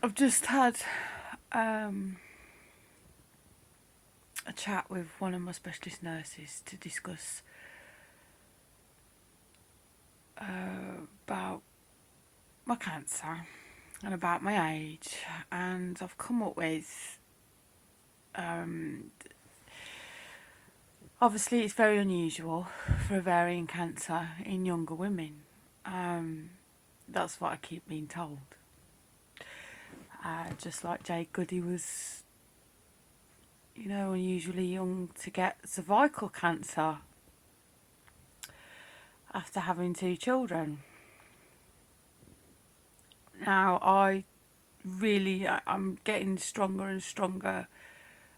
I've just had a chat with one of my specialist nurses to discuss about my cancer and about my age, and I've come up with obviously it's very unusual for ovarian cancer in younger women. That's what I keep being told. Just like Jade Goody was, unusually young to get cervical cancer after having 2 children. Now, I'm getting stronger and stronger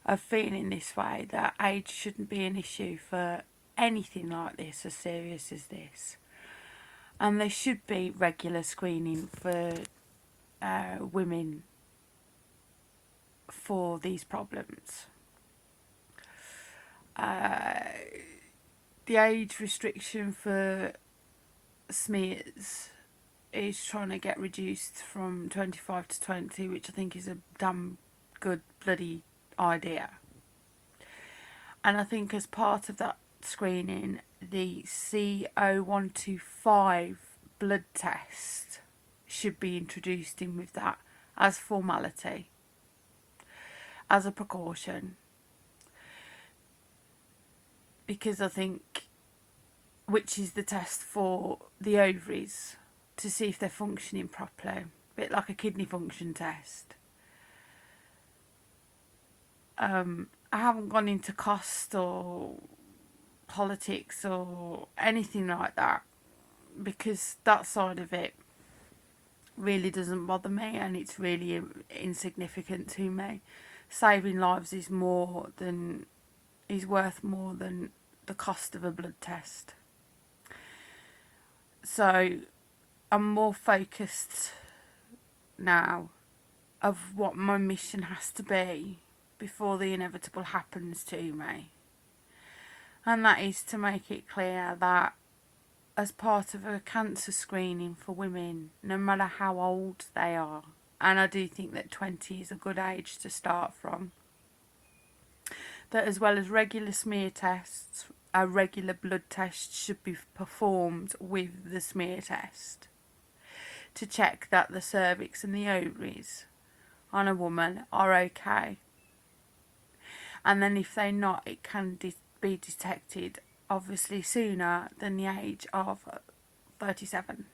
of feeling this way, that age shouldn't be an issue for anything like this, as serious as this. And there should be regular screening for women for these problems. The age restriction for smears is trying to get reduced from 25 to 20, which I think is a damn good bloody idea. And I think as part of that screening, the CO125 blood test should be introduced in with that as formality, as a precaution. Because I think, which is the test for the ovaries to see if they're functioning properly, a bit like a kidney function test. I haven't gone into cost or politics or anything like that, because that side of it really doesn't bother me, and it's really insignificant to me. Saving lives is worth more than the cost of a blood test. So I'm more focused now of what my mission has to be before the inevitable happens to me. And that is to make it clear that as part of a cancer screening for women, no matter how old they are, and I do think that 20 is a good age to start from, that as well as regular smear tests, a regular blood test should be performed with the smear test to check that the cervix and the ovaries on a woman are okay. And then if they're not, it can be detected obviously sooner than the age of 37.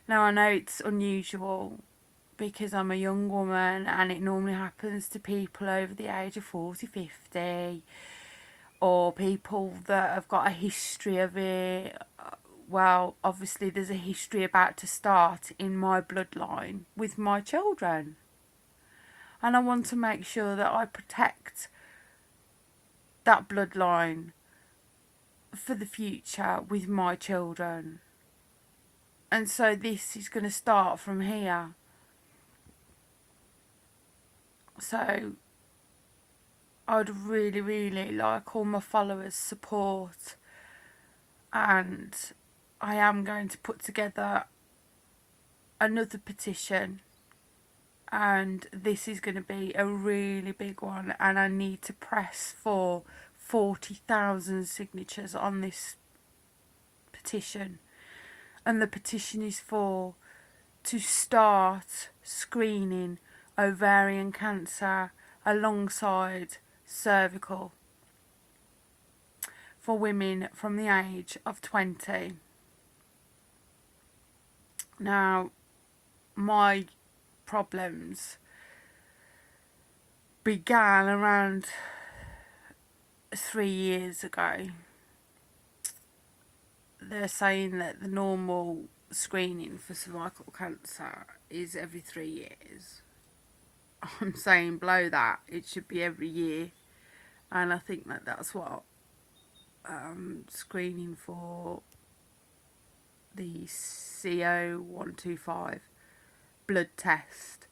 Now, I know it's unusual because I'm a young woman, and it normally happens to people over the age of 40, 50, or people that have got a history of it. Well, obviously there's a history about to start in my bloodline with my children. And I want to make sure that I protect that bloodline for the future with my children. And so this is going to start from here. So I'd really, really like all my followers' support, and I am going to put together another petition, and this is going to be a really big one, and I need to press for 40,000 signatures on this petition. And the petition is to start screening ovarian cancer alongside cervical for women from the age of 20. Now, my problems began around 3 years ago. They're saying that the normal screening for cervical cancer is every 3 years. I'm saying below that it should be every year, and I think that that's what screening for the CO125 blood test,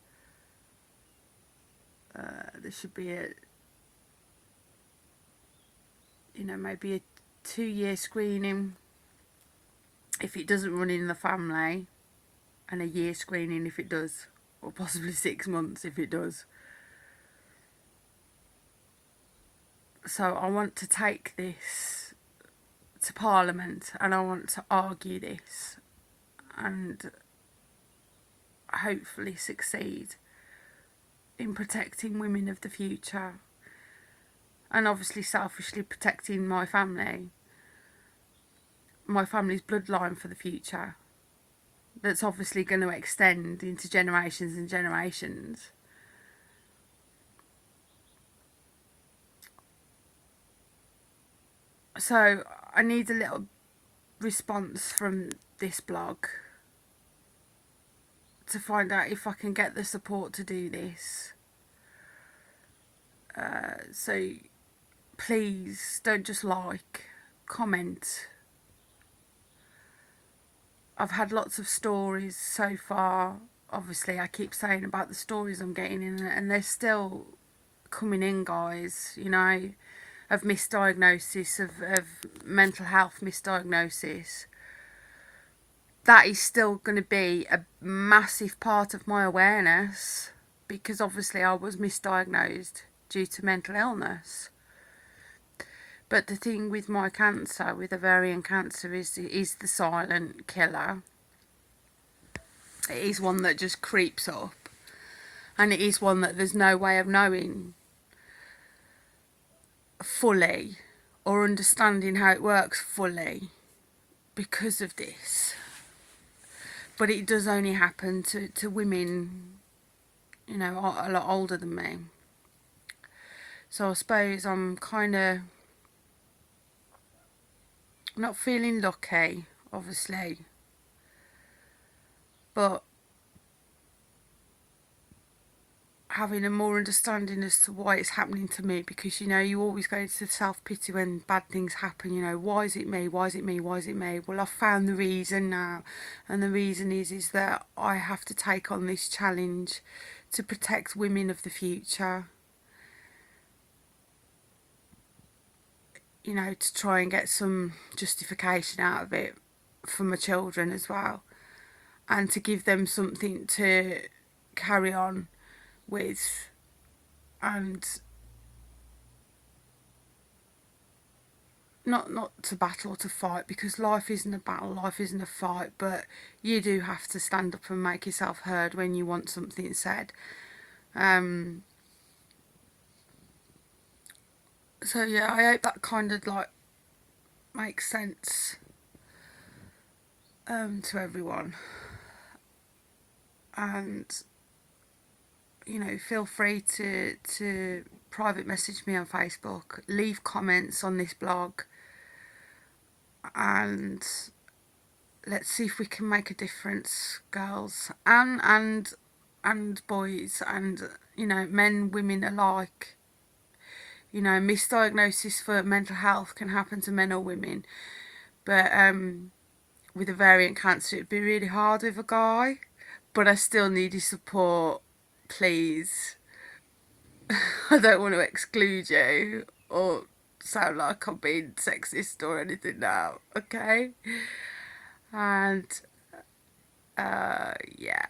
there should be maybe a 2-year screening if it doesn't run in the family, and a year screening if it does, or possibly 6 months if it does. So I want to take this to Parliament, and I want to argue this and hopefully succeed in protecting women of the future, and obviously selfishly protecting my family's bloodline for the future, that's obviously going to extend into generations and generations. So I need a little response from this blog to find out if I can get the support to do this. So please don't just like, comment. I've had lots of stories so far. Obviously I keep saying about the stories I'm getting in, and they're still coming in, guys, you know, of misdiagnosis, of mental health misdiagnosis. That is still going to be a massive part of my awareness, because obviously I was misdiagnosed due to mental illness. But the thing with my cancer, with ovarian cancer, is the silent killer. It is one that just creeps up, and it is one that there's no way of knowing fully or understanding how it works fully because of this. But it does only happen to women, you know, a lot older than me. So I suppose I'm kind of not feeling lucky, obviously, but having a more understanding as to why it's happening to me, because, you know, you always go into self-pity when bad things happen, you know, why is it me, why is it me, why is it me? Well, I've found the reason now, and the reason is that I have to take on this challenge to protect women of the future, you know, to try and get some justification out of it for my children as well, and to give them something to carry on with, and not to battle or to fight, because life isn't a battle, life isn't a fight, but you do have to stand up and make yourself heard when you want something said. So yeah, I hope that kind of like makes sense to everyone. And, you know, feel free to private message me on Facebook, leave comments on this blog, and let's see if we can make a difference, girls and boys, and, you know, men, women alike. You know, misdiagnosis for mental health can happen to men or women, but with ovarian cancer it'd be really hard with a guy. But I still need your support, please. I don't want to exclude you or sound like I'm being sexist or anything now, okay? And yeah,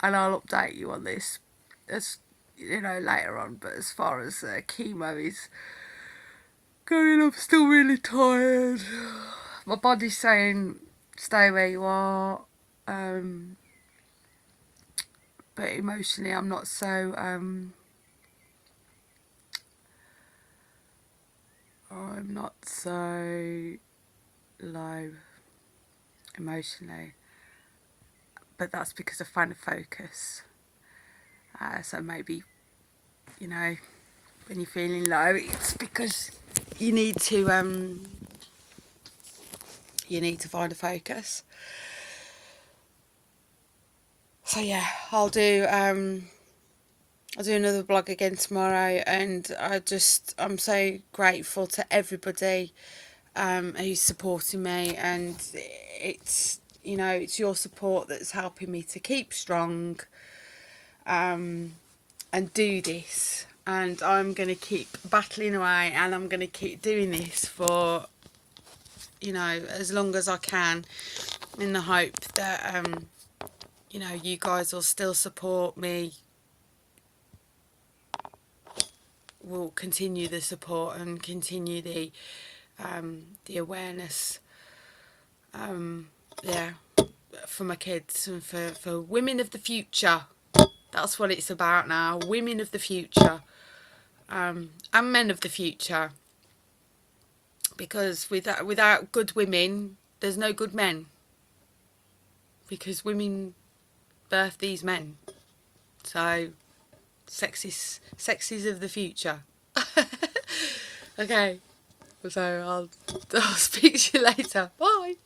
and I'll update you on this, as you know, later on. But as far as chemo is going, I'm still really tired. My body's saying stay where you are, but emotionally I'm not so I'm not so low emotionally, but that's because I found a focus. So maybe, you know, when you're feeling low, it's because you need to find a focus. So yeah, I'll do another blog again tomorrow, and I'm so grateful to everybody who's supporting me, and it's, you know, it's your support that's helping me to keep strong and do this. And I'm going to keep battling away, and I'm going to keep doing this for, you know, as long as I can, in the hope that you know, you guys will still support me, will continue the support and continue the awareness, yeah, for my kids and for women of the future. That's what it's about now, women of the future, and men of the future. Because without good women, there's no good men. Because women birth these men. So, sexies of the future. Okay, so I'll speak to you later. Bye.